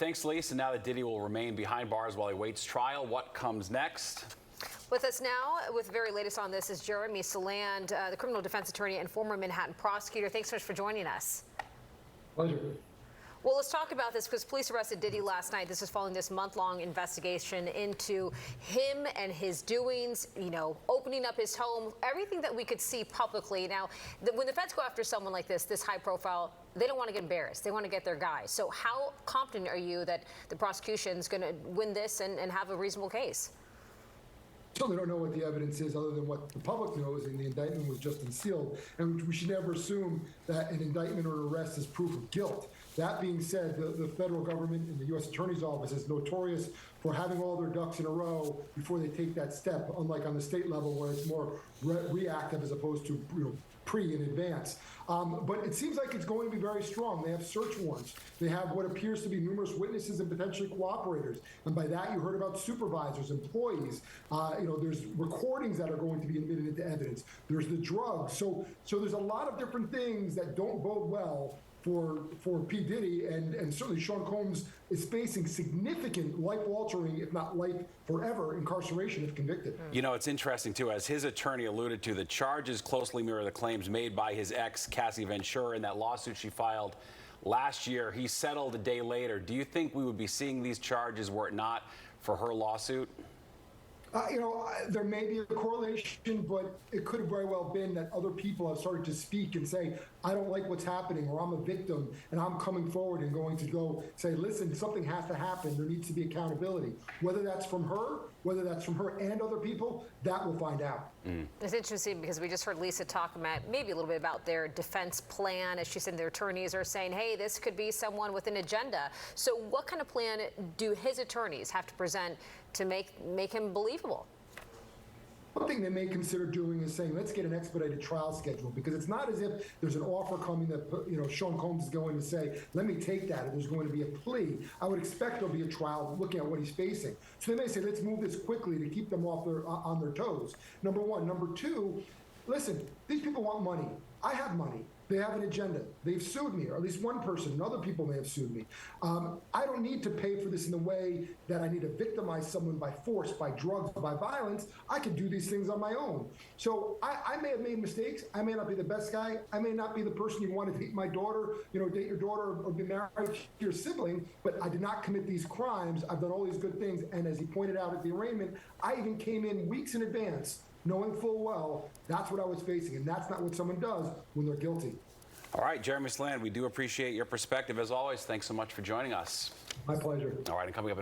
thanks, Lisa. Now that Diddy will remain behind bars while he waits trial, what comes next? With us now, with the very latest on this, is Jeremy Saland, the criminal defense attorney and former Manhattan prosecutor. Thanks so much for joining us. Pleasure. Well, let's talk about this because police arrested Diddy last night. This is following this month-long investigation into him and his doings, opening up his home, everything that we could see publicly. Now, when the feds go after someone like this high profile, they don't want to get embarrassed. They want to get their guy. So how confident are you that the prosecution's going to win this and have a reasonable case? Certainly don't know what the evidence is other than what the public knows, and the indictment was just unsealed. And we should never assume that an indictment or an arrest is proof of guilt. That being said, the federal government and the U.S. Attorney's Office is notorious for having all their ducks in a row before they take that step, unlike on the state level where it's more reactive as opposed to pre in advance. But it seems like it's going to be very strong. They have search warrants. They have what appears to be numerous witnesses and potentially cooperators. And by that, you heard about supervisors, employees. There's recordings that are going to be admitted into evidence. There's the drugs. So there's a lot of different things that don't bode well for P. Diddy, and certainly Sean Combs is facing significant life-altering, if not life forever, incarceration if convicted. It's interesting, too. As his attorney alluded to, the charges closely mirror the claims made by his ex, Cassie Ventura, in that lawsuit she filed last year. He settled a day later. Do you think we would be seeing these charges were it not for her lawsuit? There may be a correlation, but it could have very well been that other people have started to speak and say, I don't like what's happening, or I'm a victim, and I'm coming forward and going to go say, listen, something has to happen. There needs to be accountability. Whether that's from her, whether that's from her and other people, that we'll find out. It's interesting because we just heard Lisa talk about maybe a little bit about their defense plan. As she said, their attorneys are saying, hey, this could be someone with an agenda. So what kind of plan do his attorneys have to present to make him believable? One thing they may consider doing is saying, let's get an expedited trial schedule, because it's not as if there's an offer coming that Sean Combs is going to say, let me take that, and there's going to be a plea. I would expect there'll be a trial looking at what he's facing. So they may say, let's move this quickly to keep them on their toes. Number one. Number two, listen, these people want money. I have money. They have an agenda. They've sued me, or at least one person, and other people may have sued me. I don't need to pay for this in the way that I need to victimize someone by force, by drugs, by violence. I can do these things on my own. So I may have made mistakes. I may not be the best guy. I may not be the person you want to date my daughter, date your daughter, or be married to your sibling, but I did not commit these crimes. I've done all these good things. And as he pointed out at the arraignment, I even came in weeks in advance knowing full well that's what I was facing, and that's not what someone does when they're guilty. All right, Jeremy Saland, we do appreciate your perspective. As always, thanks so much for joining us. My pleasure. All right, and coming up in